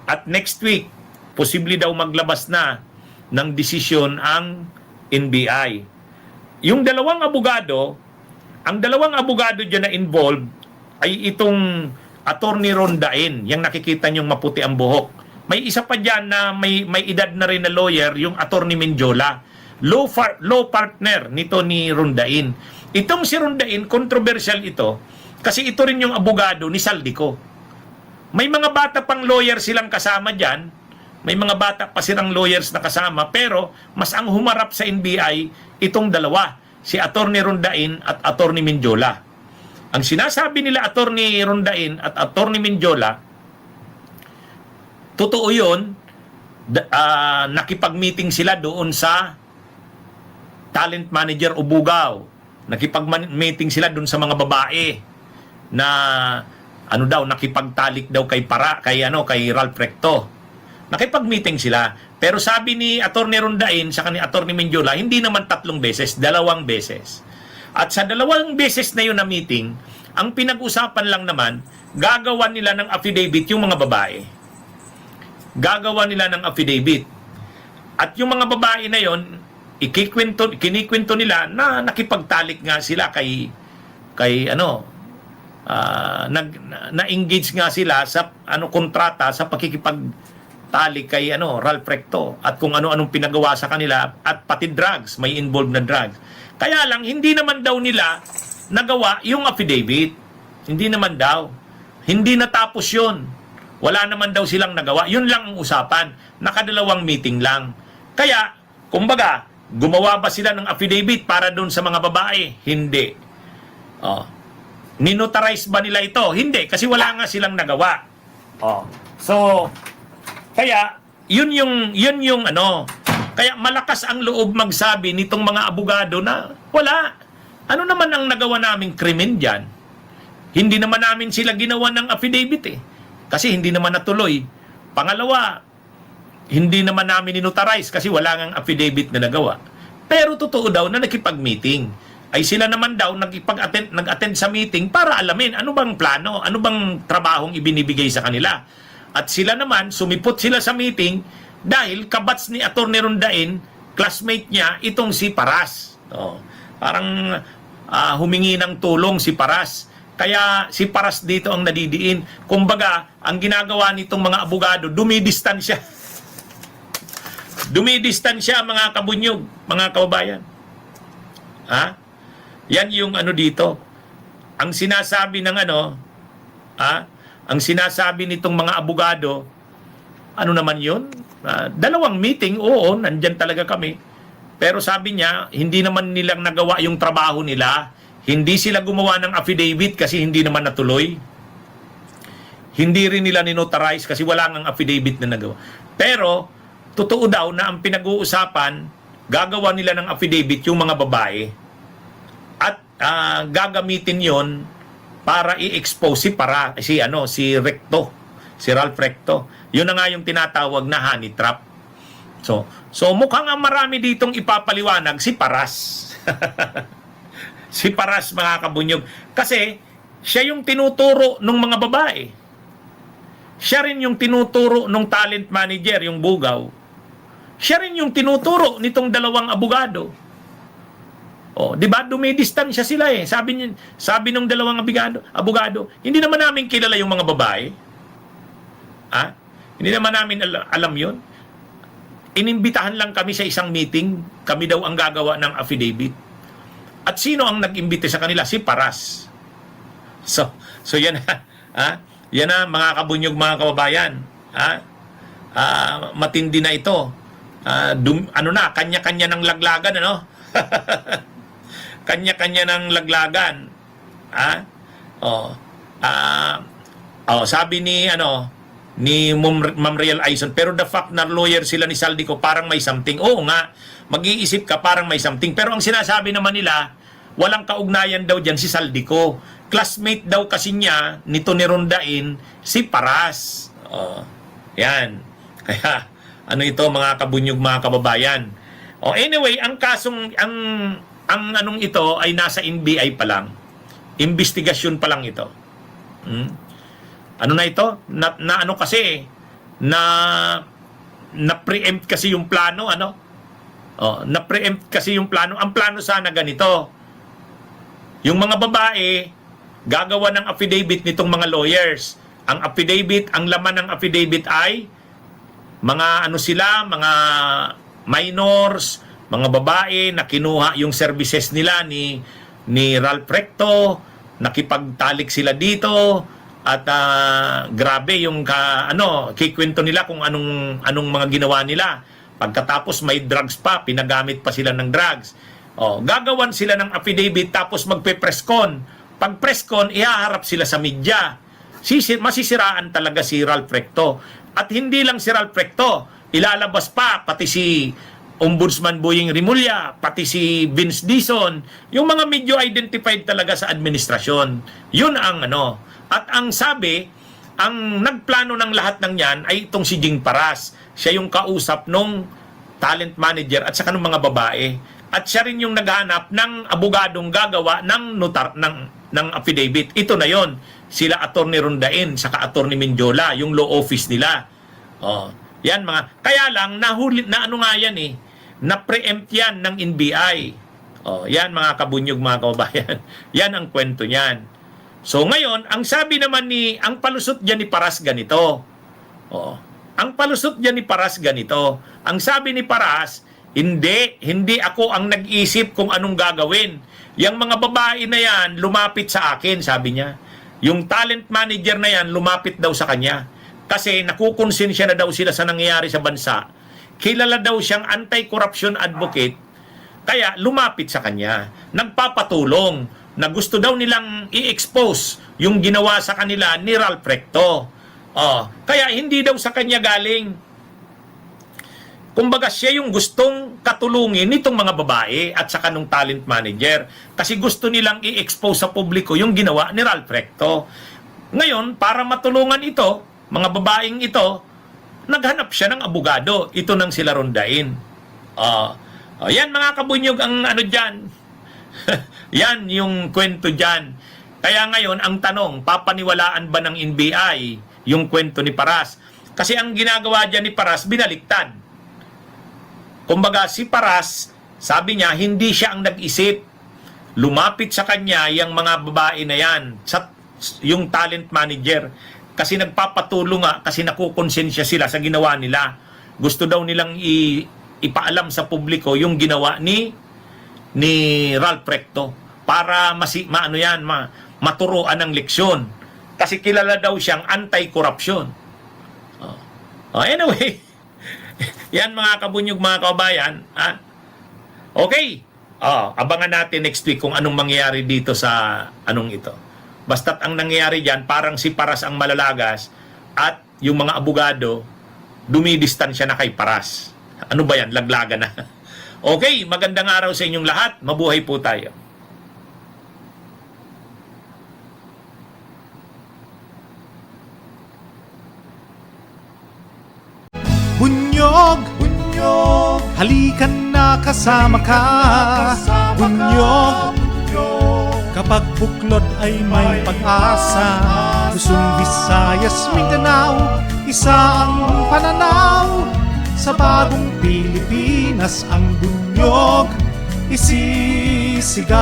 At next week, posible daw maglabas na ng desisyon ang NBI. Yung dalawang abogado, ang dalawang abogado dyan na involved ay itong Attorney Rondain, yung nakikita niyong maputi ang buhok. May isa pa dyan na may edad na rin na lawyer, yung Attorney Menjola. Law partner nito ni Rondain. Itong si Rondain, controversial ito, kasi ito rin yung abogado ni Saldico. May mga bata pang lawyer silang kasama dyan, may mga bata pa silang lawyers na kasama, pero mas ang humarap sa NBI itong dalawa, si Attorney Rondain at Attorney Menjola. Ang sinasabi nila Attorney Rondain at Attorney Menjola, totoo yun, nakipag-meeting sila doon sa talent manager o Bugaw. Nakipag-meeting sila doon sa mga babae na nakipagtalik daw kay Ralph Recto. Nakipag-meeting sila. Pero sabi ni Attorney Rondain sa kanila Attorney Menjola, hindi naman 3 beses, 2 beses. At sa 2 beses na yun na meeting, ang pinag-usapan lang naman, gagawa nila ng affidavit yung mga babae. Gagawa nila ng affidavit. At yung mga babae na yon, kinikwento nila na nakipagtalik nga sila na-engage nga sila sa kontrata sa pakikipagtalik kay Ralph Recto at kung ano-anong pinagawa sa kanila at pati drugs, may involved na drugs. Kaya lang hindi naman daw nila nagawa yung affidavit. Hindi naman daw. Hindi natapos 'yon. Wala naman daw silang nagawa. Yun lang ang usapan. Nakadalawang meeting lang. Kaya, kumbaga, gumawa ba sila ng affidavit para doon sa mga babae? Hindi. Ninotarize ba nila ito? Hindi, kasi wala nga silang nagawa. So, kaya, yun yung kaya malakas ang loob magsabi nitong mga abogado na wala. Ano naman ang nagawa naming krimen dyan? Hindi naman namin sila ginawa ng affidavit kasi hindi naman natuloy. Pangalawa, hindi naman namin ninotarize kasi wala ngang affidavit na nagawa. Pero totoo daw na nakipag-meeting. Ay sila naman daw nag-attend sa meeting para alamin ano bang plano, ano bang trabahong ibinibigay sa kanila. At sila naman, sumipot sila sa meeting dahil kabats ni Attorney Rondain, classmate niya, itong si Paras. Parang humingi ng tulong si Paras. Kaya si Paras dito ang nadidiin. Kumbaga, ang ginagawa nitong mga abogado, dumidistansya. Dumidistansya mga kabunyog, mga kababayan. Yan yung dito. Ang sinasabi ng ang sinasabi nitong mga abogado, ano naman yun? 2 meeting, oo, nandyan talaga kami. Pero sabi niya, hindi naman nilang nagawa yung trabaho nila. Hindi sila gumawa ng affidavit kasi hindi naman natuloy. Hindi rin nila ninotarize kasi wala ngang affidavit na nagawa. Pero, totoo daw na ang pinag-uusapan, gagawa nila ng affidavit yung mga babae. At gagamitin yon para i-expose si Recto, si Ralph Recto. Yun na nga yung tinatawag na honey trap. So mukhang marami ditong ipapaliwanag si Paras. Si Paras, mga kabunyog. Kasi siya yung tinuturo ng mga babae. Siya rin yung tinuturo ng talent manager, yung Bugaw. Siya rin yung tinuturo nitong 2 abogado. Di ba? Dumidistansya sila Sabi ng 2 abogado, hindi naman namin kilala yung mga babae. Hindi naman namin alam yun. Inimbitahan lang kami sa isang meeting. Kami daw ang gagawa ng affidavit. At sino ang nag-imbita sa kanila? Si Paras. So yan yan na mga kabunyog, mga kababayan. Matindi na ito. Kanya-kanya ng laglagan, Kanya-kanya ng laglagan. Sabi ni Ma'am Real Aison, pero the fact na lawyer sila ni Saldico, parang may something. Oo nga, mag-iisip ka parang may something. Pero ang sinasabi naman nila, walang kaugnayan daw dyan si Saldico. Classmate daw kasi niya, nito ni Rondain, si Paras. Yan. Kaya, ito mga kabunyog, mga kababayan. Anyway, ang kasong, ang anong ito ay nasa NBI pa lang. Investigasyon pa lang ito. Ano na ito? Kasi, na na-preempt kasi yung plano, ano? Na-preempt kasi yung plano. Ang plano sana ganito. Yung mga babae, gagawa ng affidavit nitong mga lawyers. Ang affidavit, ang laman ng affidavit ay mga ano sila, mga minors, mga babae na kinuha yung services nila ni Ralph Recto, nakipagtalik sila dito at grabe yung kikwento nila kung anong mga ginawa nila. Pagkatapos may drugs pa, pinagamit pa sila ng drugs. Gagawan sila ng affidavit tapos magpe-press con. Pag press con, ihaharap sila sa media. Masisiraan talaga si Ralph Recto. At hindi lang si Ralph Recto, ilalabas pa pati si Ombudsman Boying Rimulya, pati si Vince Dizon, yung mga medyo identified talaga sa administrasyon. Yun ang ano. At ang sabi, ang nagplano ng lahat ng yan ay itong si Jing Paras. Siya yung kausap nung talent manager at saka ng mga babae. At siya rin yung naghanap ng abogadong gagawa ng ng affidavit. Ito na yon. Sila Attorney Rondain saka Attorney Mendiola, yung law office nila. Yan mga. Kaya lang nahuli na ano nga yan eh. Na-preempt yan ng NBI. Yan mga kabunyog, mga kababayan. Yan ang kwento niyan. So ngayon, ang sabi naman ang palusot diyan ni Paras ganito. Ang palusot diyan ni Paras ganito. Ang sabi ni Paras, hindi ako ang nag-isip kung anong gagawin. Yang mga babae na yan, lumapit sa akin, sabi niya. Yung talent manager na yan, lumapit daw sa kanya. Kasi nakukonsensya na daw sila sa nangyayari sa bansa. Kilala daw siyang anti-corruption advocate, kaya lumapit sa kanya. Nagpapatulong na gusto daw nilang i-expose yung ginawa sa kanila ni Ralph Recto. Kaya hindi daw sa kanya galing. Kumbaga siya yung gustong katulungin nitong mga babae at saka nung talent manager. Kasi gusto nilang i-expose sa publiko yung ginawa ni Ralph Recto. Ngayon, para matulungan ito, mga babaeng ito, naghanap siya ng abogado. Ito nang sila Rondain. Yan mga kabunyog ang ano dyan. Yan yung kwento dyan. Kaya ngayon, ang tanong, papaniwalaan ba ng NBI yung kwento ni Paras? Kasi ang ginagawa dyan ni Paras, binaliktad. Kumbaga, si Paras, sabi niya, hindi siya ang nag-isip. Lumapit sa kanya yung mga babae na yan, yung talent manager. Kasi nagpapatulong nga, kasi nakukonsensya sila sa ginawa nila. Gusto daw nilang ipaalam sa publiko yung ginawa ni Ralph Recto para maturuan ng leksyon. Kasi kilala daw siyang anti-corruption. Anyway, yan mga kabunyog, mga kabayan. Okay. Abangan natin next week kung anong mangyayari dito sa anong ito. Basta't ang nangyayari dyan, parang si Paras ang malalagas at yung mga abogado, dumidistansya na kay Paras. Ano ba yan? Laglaga na. Okay, magandang araw sa inyong lahat. Mabuhay po tayo. Bunyog, bunyog, halikan na kasama ka. Bunyog, kapag buklod ay may pag-asa. Luzon, Visayas, Mindanao, isa ang pananaw. Sa bagong Pilipinas ang bunyog isisigaw.